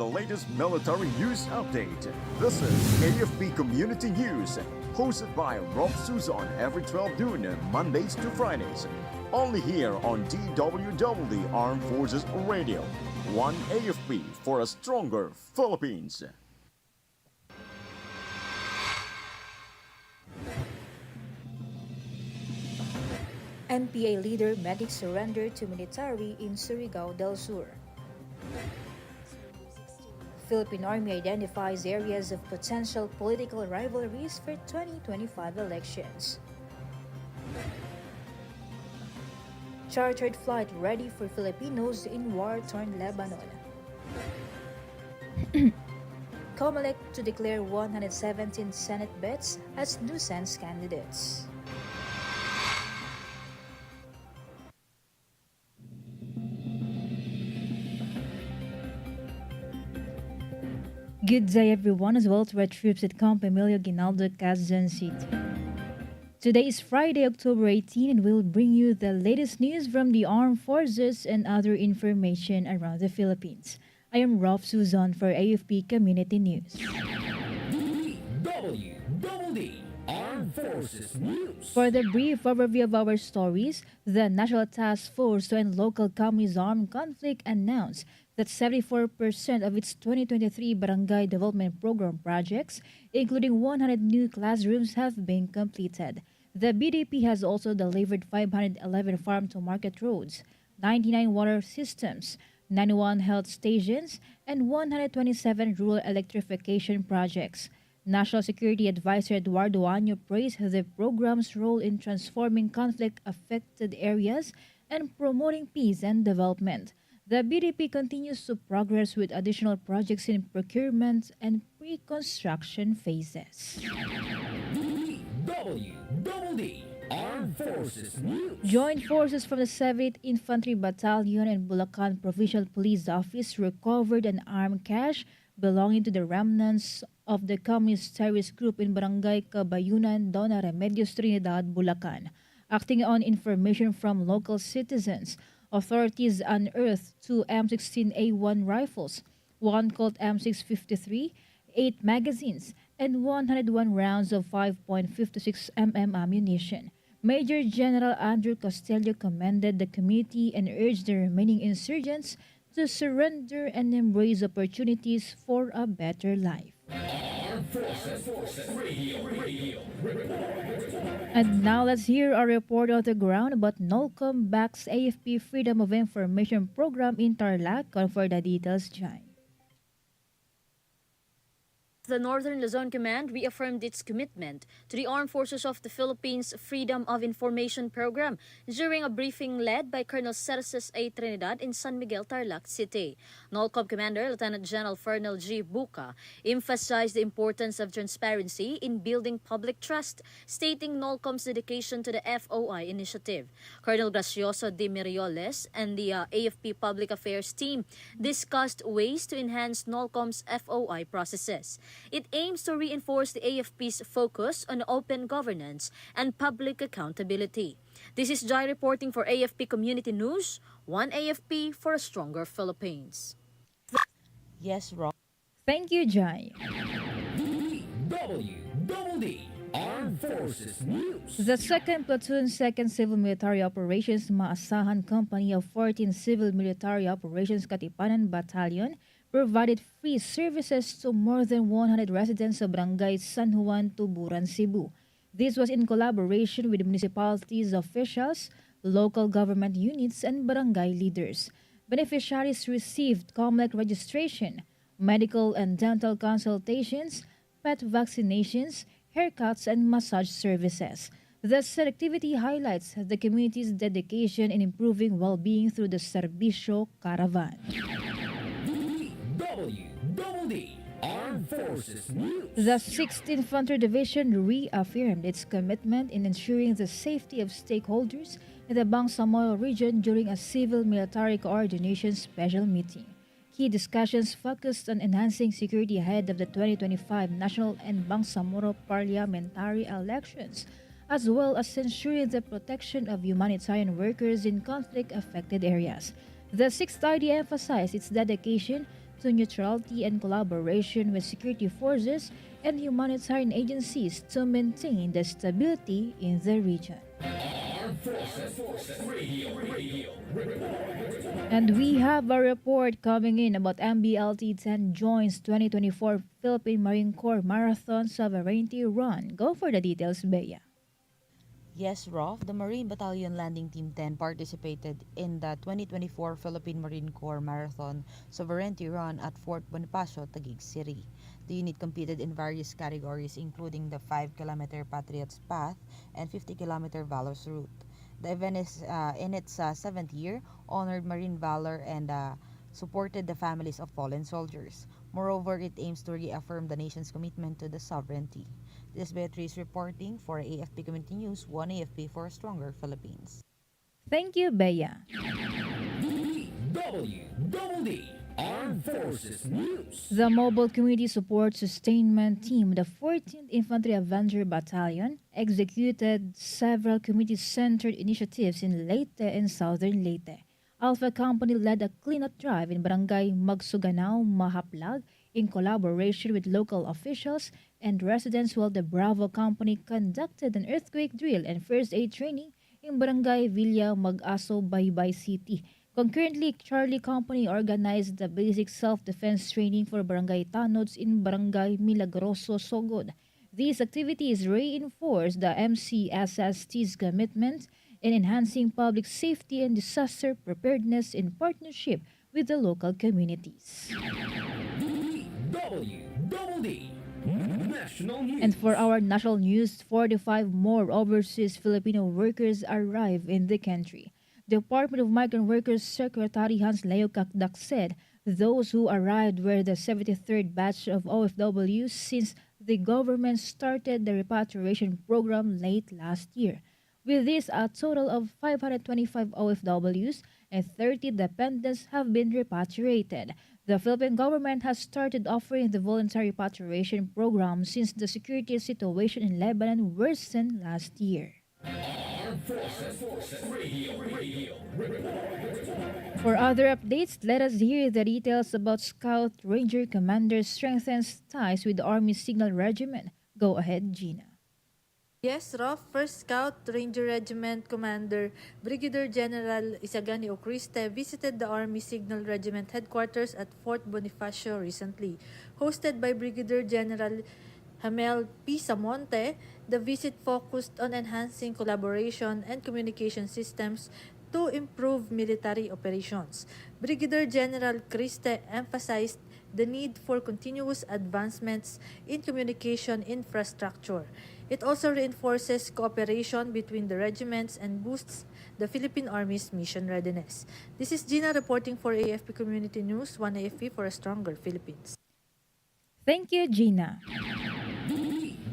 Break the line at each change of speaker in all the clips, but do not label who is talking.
the latest military news update. This is AFP Community News, hosted by Rob Suzon every 12 noon, Mondays to Fridays. Only here on DWDD Armed Forces Radio. One AFP for a stronger Philippines.
NPA leader medic surrender to military in Surigao del Sur. Philippine Army identifies areas of potential political rivalries for 2025 elections. Chartered flight ready for Filipinos in war-torn Lebanon. COMELEC to declare 117 Senate bets as nuisance candidates. Good day everyone, as well to our troops at Camp Emilio Ginaldo, Quezon City. Today is Friday, October 18, and we'll bring you the latest news from the armed forces and other information around the Philippines. I am Rob Suzon for AFP Community News.
DWDD Armed Forces News.
For the brief overview of our stories, the National Task Force to End Local Communist Armed Conflict announced that 74% of its 2023 Barangay Development Program projects, including 100 new classrooms, have been completed. The BDP has also delivered 511 farm-to-market roads, 99 water systems, 91 health stations, and 127 rural electrification projects. National Security Advisor Eduardo Año praised the program's role in transforming conflict-affected areas and promoting peace and development. The BDP continues to progress with additional projects in procurement and pre-construction phases.
DWDD Armed Forces News.
Joint forces from the 7th Infantry Battalion and Bulacan Provincial Police Office recovered an armed cache belonging to the remnants of the Communist terrorist group in Barangay Cabayunan, Dona Remedios, Trinidad, Bulacan. Acting on information from local citizens, authorities unearthed two M16A1 rifles, one Colt M653, 8 magazines, and 101 rounds of 5.56 mm ammunition. Major General Andrew Costello commended the community and urged the remaining insurgents to surrender and embrace opportunities for a better life.
Armed Forces Radio.
And now let's hear our report on the ground about NOLCOM backs AFP Freedom of Information Program in Tarlac. For the details, Jai.
The Northern Luzon Command reaffirmed its commitment to the Armed Forces of the Philippines Freedom of Information Program during a briefing led by Colonel Cerces A. Trinidad in San Miguel, Tarlac City. NOLCOM Commander Lieutenant General Fernel G. Buca emphasized the importance of transparency in building public trust, stating NOLCOM's dedication to the FOI initiative. Colonel Gracioso de Mirioles and the AFP Public Affairs team discussed ways to enhance NOLCOM's FOI processes. It aims to reinforce the AFP's focus on open governance and public accountability. This is Jai reporting for AFP Community News, one AFP for a stronger Philippines.
Yes, Rob.
Thank you, Jai.
DWDD Armed Forces News.
The 2nd Platoon, 2nd Civil Military Operations Maasahan Company of 14th Civil Military Operations Katipanan Battalion provided free services to more than 100 residents of Barangay San Juan, Tuburan, Cebu. This was in collaboration with municipalities officials, local government units, and barangay leaders. Beneficiaries received COMELEC registration, medical and dental consultations, pet vaccinations, haircuts, and massage services. The selectivity highlights the community's dedication in improving well-being through the Servisyo Caravan.
DWDD Armed Forces News.
The 6th Infantry Division reaffirmed its commitment in ensuring the safety of stakeholders in the Bangsamoro region during a civil-military coordination special meeting. Key discussions focused on enhancing security ahead of the 2025 national and Bangsamoro parliamentary elections, as well as ensuring the protection of humanitarian workers in conflict-affected areas. The 6th ID emphasized its dedication to neutrality and collaboration with security forces and humanitarian agencies to maintain the stability in the region.
Armed Forces Radio.
And we have a report coming in about MBLT-10 joins 2024 Philippine Marine Corps Marathon Sovereignty Run. Go for the details, Bea.
Yes, Rof, the Marine Battalion Landing Team 10 participated in the 2024 Philippine Marine Corps Marathon Sovereignty Run at Fort Bonifacio, Taguig City. The unit competed in various categories including the 5-kilometer Patriots Path and 50-kilometer Valor's Route. The event is in its seventh year, honored marine valor and supported the families of fallen soldiers. Moreover, it aims to reaffirm the nation's commitment to the sovereignty. This is Beatrice reporting for AFP Community News, 1 AFP for a stronger Philippines.
Thank you, Bea.
DWDD Armed Forces News.
The Mobile Community Support Sustainment Team, the 14th Infantry Avenger Battalion, executed several community-centered initiatives in Leyte and Southern Leyte. Alpha Company led a cleanup drive in Barangay Magsuganao, Mahaplag, in collaboration with local officials and residents, while the Bravo Company conducted an earthquake drill and first aid training in Barangay Villa Mag-Aso, Baybay City. Concurrently, Charlie Company organized the basic self-defense training for barangay tanods in Barangay Milagroso, Sogod. These activities reinforce the MCSST's commitment in enhancing public safety and disaster preparedness in partnership with the local communities.
DWDD National News.
And for our national news, 45 more overseas Filipino workers arrive in the country. Department of Migrant Workers Secretary Hans Leo Kakdak said those who arrived were the 73rd batch of OFWs since the government started the repatriation program late last year. With this, a total of 525 OFWs and 30 dependents have been repatriated. The Philippine government has started offering the voluntary repatriation program since the security situation in Lebanon worsened last year.
Armed Forces Radio.
For other updates, let us hear the details about Scout Ranger Commander strengthens ties with the Army Signal Regiment. Go ahead, Gina.
Yes, Rof, 1st Scout Ranger Regiment Commander Brigadier General Isagani Ocriste visited the Army Signal Regiment headquarters at Fort Bonifacio recently. Hosted by Brigadier General Hamel P. Samonte, the visit focused on enhancing collaboration and communication systems to improve military operations. Brigadier General Criste emphasized the need for continuous advancements in communication infrastructure. It also reinforces cooperation between the regiments and boosts the Philippine Army's mission readiness. This is Gina reporting for AFP Community News, 1 AFP for a stronger Philippines.
Thank you, Gina.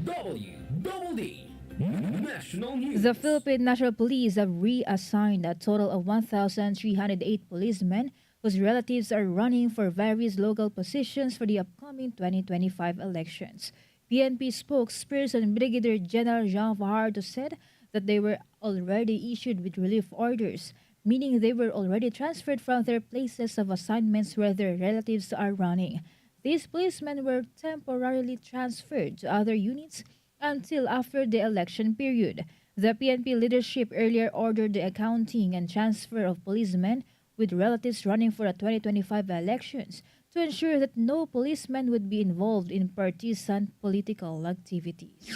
DWDD National News.
The Philippine National Police have reassigned a total of 1,308 policemen whose relatives are running for various local positions for the upcoming 2025 elections. PNP spokesperson Brigadier General Jean Fajardo said that they were already issued with relief orders, meaning they were already transferred from their places of assignments where their relatives are running. These policemen were temporarily transferred to other units until after the election period. The PNP leadership earlier ordered the accounting and transfer of policemen with relatives running for the 2025 elections to ensure that no policeman would be involved in partisan political activities.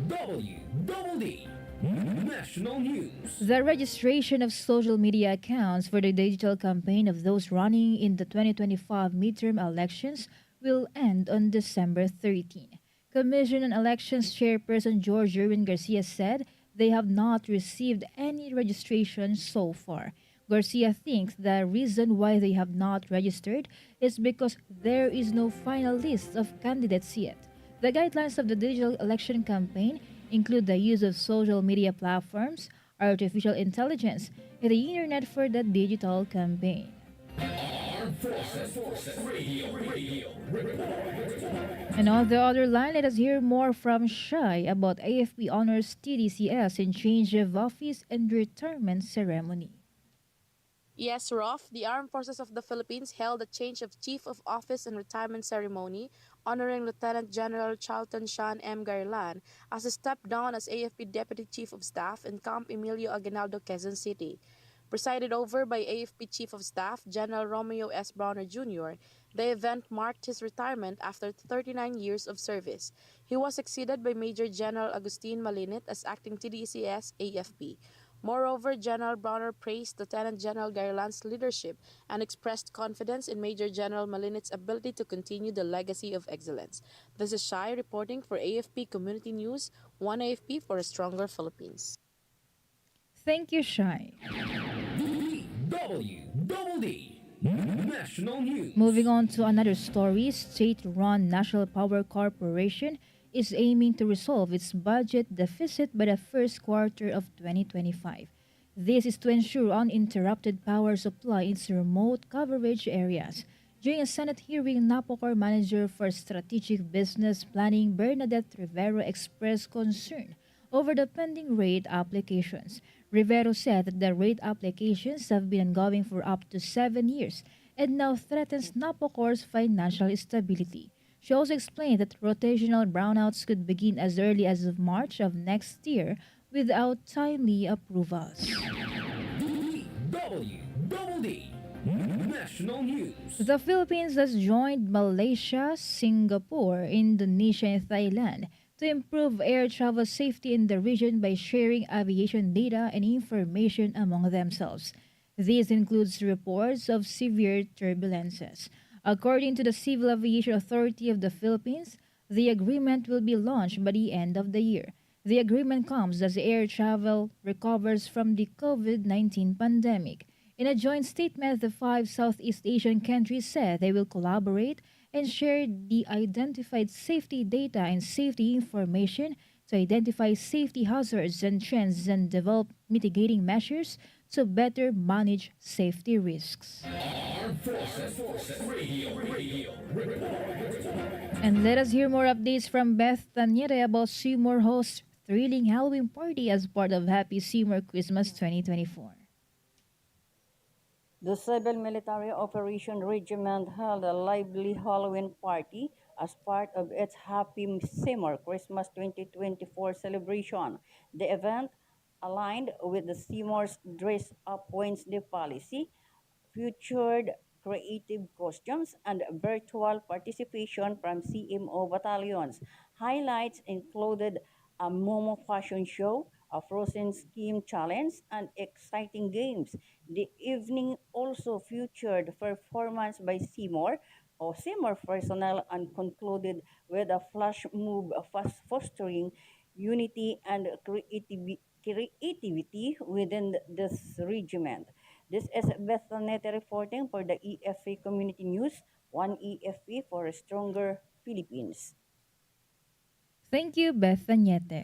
DWDD National News.
The registration of social media accounts for the digital campaign of those running in the 2025 midterm elections will end on December 13. Commission on Elections Chairperson George Erwin Garcia said they have not received any registration so far. Garcia thinks the reason why they have not registered is because there is no final list of candidates yet. The guidelines of the digital election campaign include the use of social media platforms, artificial intelligence, and the internet for the digital campaign.
Armed Forces Radio.
And on the other line, let us hear more from Shai about AFP Honors TDCS in change of office and retirement ceremony.
Yes, Rof, the Armed Forces of the Philippines held a change of Chief of Office and retirement ceremony honoring Lieutenant General Charlton Sean M. Garland as he stepped down as AFP Deputy Chief of Staff in Camp Emilio Aguinaldo, Quezon City. Presided over by AFP Chief of Staff General Romeo S. Browner Jr., the event marked his retirement after 39 years of service. He was succeeded by Major General Agustin Malinit as acting TDCS AFP. Moreover, General Browner praised Lieutenant General Garland's leadership and expressed confidence in Major General Malinit's ability to continue the legacy of excellence. This is Shai reporting for AFP Community News, one AFP for a stronger Philippines.
Thank you, Shai.
DWDD National News.
Moving on to another story, state-run National Power Corporation is aiming to resolve its budget deficit by the first quarter of 2025. This is to ensure uninterrupted power supply in its remote coverage areas. During a Senate hearing, NAPOCOR Manager for Strategic Business Planning Bernadette Rivero expressed concern over the pending rate applications. Rivero said that the rate applications have been ongoing for up to 7 years and now threatens NAPOCOR's financial stability. She also explained that rotational brownouts could begin as early as of March of next year without timely approvals.
DWDD National News.
The Philippines has joined Malaysia, Singapore, Indonesia, and Thailand to improve air travel safety in the region by sharing aviation data and information among themselves. This includes reports of severe turbulences. According to the Civil Aviation Authority of the Philippines, the agreement will be launched by the end of the year. The agreement comes as air travel recovers from the COVID-19 pandemic. In a joint statement, the 5 Southeast Asian countries said they will collaborate and share the identified safety data and safety information to identify safety hazards and trends and develop mitigating measures to better manage safety risks.
Armed Forces Radio.
And let us hear more updates from Beth Tanyere about Seymour hosts thrilling Halloween party as part of Happy Seymour Christmas 2024.
The Civil Military Operation Regiment held a lively Halloween party as part of its Happy Seymour Christmas 2024 celebration. The event, aligned with the Seymour's Dress Up Wednesday policy, featured creative costumes and virtual participation from CMO battalions. Highlights included a Momo fashion show, a frozen scheme challenge, and exciting games. The evening also featured performance by Seymour personnel and concluded with a flash mob fostering unity and creativity within this regiment. This is Beth Tanete reporting for the EFA Community News, one EFP for a stronger Philippines.
Thank you, Beth Tanyete.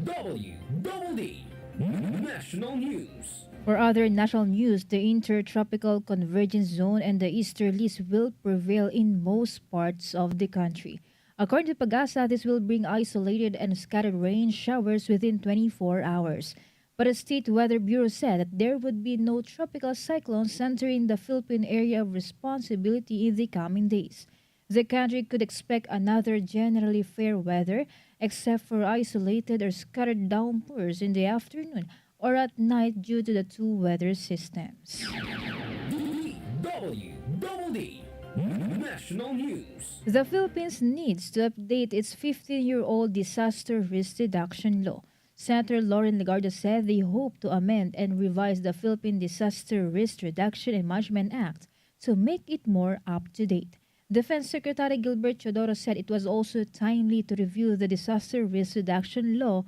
DWDD National News.
For other national news, the Intertropical Convergence Zone and the easterlies will prevail in most parts of the country. According to Pagasa, this will bring isolated and scattered rain showers within 24 hours. But the State Weather Bureau said that there would be no tropical cyclones entering the Philippine area of responsibility in the coming days. The country could expect another generally fair weather, except for isolated or scattered downpours in the afternoon or at night due to the two weather systems.
DWDD National News.
The Philippines needs to update its 15-year-old disaster risk reduction law. Senator Lauren Legarda said they hope to amend and revise the Philippine Disaster Risk Reduction and Management Act to make it more up-to-date. Defense Secretary Gilbert Chodoro said it was also timely to review the disaster risk reduction law,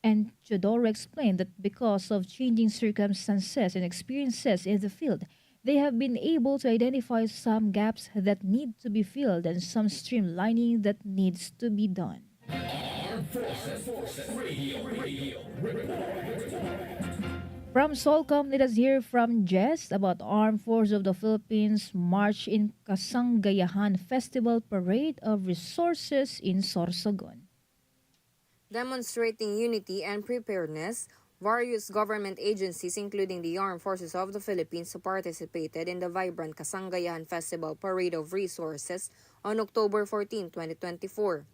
and Chodoro explained that because of changing circumstances and experiences in the field, they have been able to identify some gaps that need to be filled and some streamlining that needs to be done.
Armed Forces Radio.
From Solcom, let us hear from Jess about Armed Forces of the Philippines March in Kasanggayahan Festival Parade of Resources in Sorsogon.
Demonstrating unity and preparedness, Various government agencies, including the Armed Forces of the Philippines, participated in the vibrant Kasangayahan Festival Parade of Resources on October 14, 2024.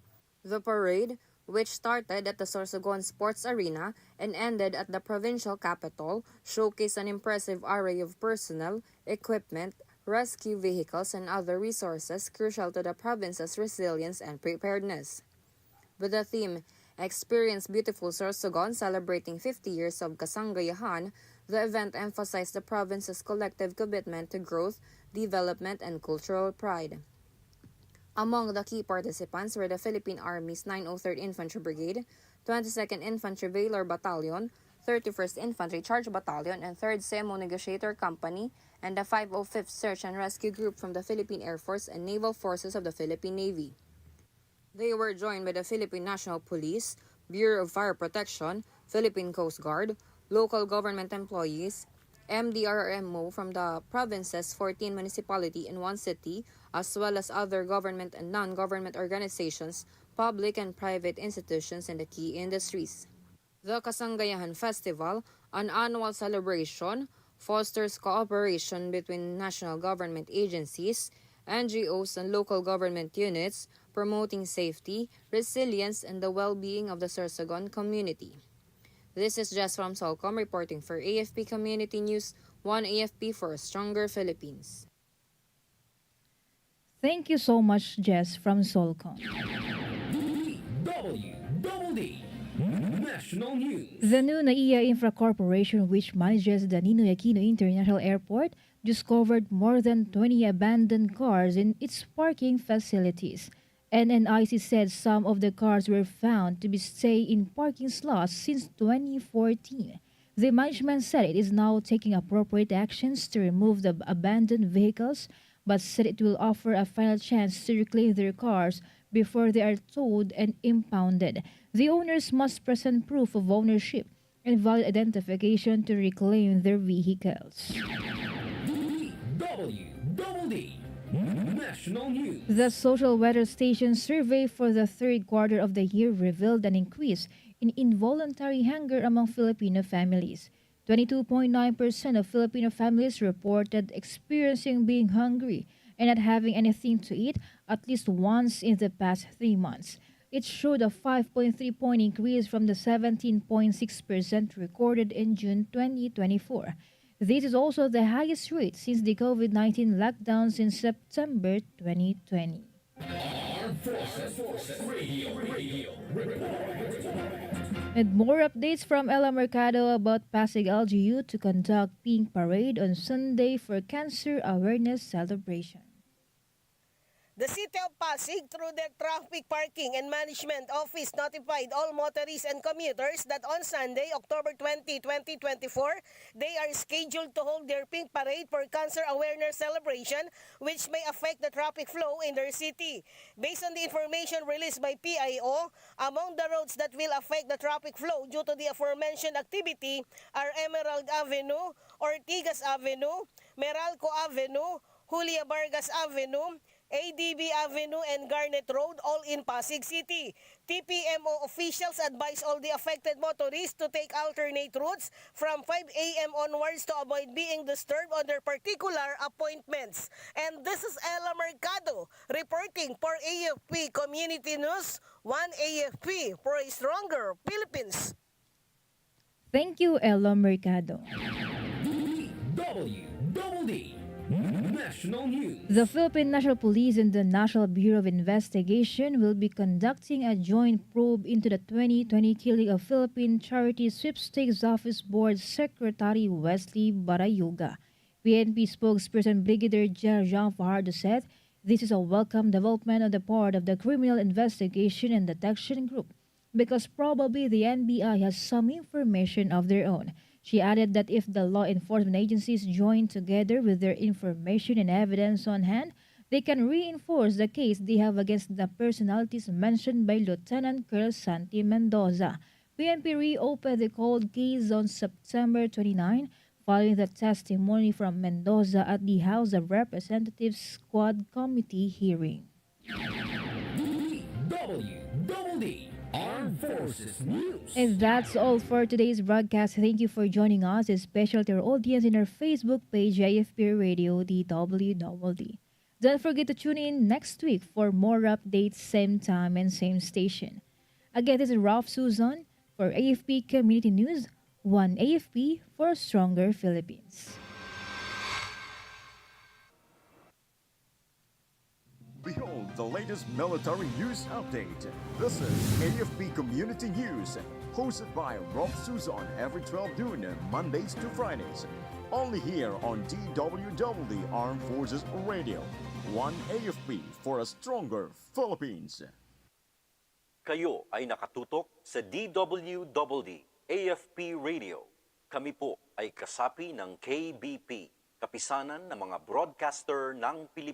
The parade, which started at the Sorsogon Sports Arena and ended at the provincial capital, showcased an impressive array of personnel, equipment, rescue vehicles, and other resources crucial to the province's resilience and preparedness. With the theme, Experience Beautiful Sorsogon celebrating 50 years of Kasangayahan, the event emphasized the province's collective commitment to growth, development, and cultural pride. Among the key participants were the Philippine Army's 903rd Infantry Brigade, 22nd Infantry Valor Battalion, 31st Infantry Charge Battalion, and 3rd SEMO Negotiator Company, and the 505th Search and Rescue Group from the Philippine Air Force and Naval Forces of the Philippine Navy. They were joined by the Philippine National Police, Bureau of Fire Protection, Philippine Coast Guard, local government employees, MDRMO from the province's 14 municipality and 1 city, as well as other government and non-government organizations, public and private institutions, and the key industries. The Kasangayahan Festival, an annual celebration, fosters cooperation between national government agencies, NGOs, and local government units, promoting safety, resilience, and the well-being of the Sorsogon community. This is Jess from Solcom reporting for AFP Community News, 1 AFP for a stronger Philippines.
Thank you so much, Jess from Solcom.
DWDD National News.
The new NAIA Infra Corporation, which manages the Ninoy Aquino International Airport, discovered more than 20 abandoned cars in its parking facilities. NNIC said some of the cars were found to be staying in parking slots since 2014. The management said it is now taking appropriate actions to remove the abandoned vehicles, but said it will offer a final chance to reclaim their cars before they are towed and impounded. The owners must present proof of ownership and valid identification to reclaim their vehicles.
DWDD National News.
The Social Weather Station survey for the third quarter of the year revealed an increase in involuntary hunger among Filipino families. 22.9% of Filipino families reported experiencing being hungry and not having anything to eat at least once in the past 3 months. It showed a 5.3-point increase from the 17.6% recorded in June 2024. This is also the highest rate since the COVID-19 lockdowns in September 2020.
Armed Forces Radio Report.
And more updates from Ella Mercado about Pasig LGU to conduct Pink Parade on Sunday for Cancer Awareness Celebration.
The City of Pasig, through their Traffic Parking and Management Office, notified all motorists and commuters that on Sunday, October 20, 2024, they are scheduled to hold their Pink Parade for Cancer Awareness Celebration, which may affect the traffic flow in their city. Based on the information released by PIO, among the roads that will affect the traffic flow due to the aforementioned activity are Emerald Avenue, Ortigas Avenue, Meralco Avenue, Julia Vargas Avenue, ADB Avenue, and Garnet Road, all in Pasig City. TPMO officials advise all the affected motorists to take alternate routes from 5 a.m. onwards to avoid being disturbed on their particular appointments. And this is Ella Mercado reporting for AFP Community News, 1 AFP for a stronger Philippines.
Thank you, Ella Mercado.
DWDD National News.
The Philippine National Police and the National Bureau of Investigation will be conducting a joint probe into the 2020 killing of Philippine Charity Sweepstakes Office Board Secretary Wesley Barayoga. PNP spokesperson Brigadier General Jean Fajardo said this is a welcome development on the part of the Criminal Investigation and Detection Group because probably the NBI has some information of their own. She added that if the law enforcement agencies join together with their information and evidence on hand, they can reinforce the case they have against the personalities mentioned by Lieutenant Colonel Santi Mendoza. PNP reopened the cold case on September 29 following the testimony from Mendoza at the House of Representatives Squad Committee hearing.
DWDD Armed Forces News.
And that's all for today's broadcast. Thank you for joining us, especially to our audience in our Facebook page, AFP Radio DWDD. Don't forget to tune in next week for more updates, same time and same station. Again, this is Ralph Susan for AFP Community News, one AFP for a stronger Philippines.
Behold the latest military news update. This is AFP Community News, hosted by Rob Susan every 12 noon, Mondays to Fridays. Only here on DWDD Armed Forces Radio. One AFP for a stronger Philippines.
Kayo ay nakatutok sa DWDD AFP Radio. Kami po ay kasapi ng KBP, kapisanan ng mga broadcaster ng Pilipinas.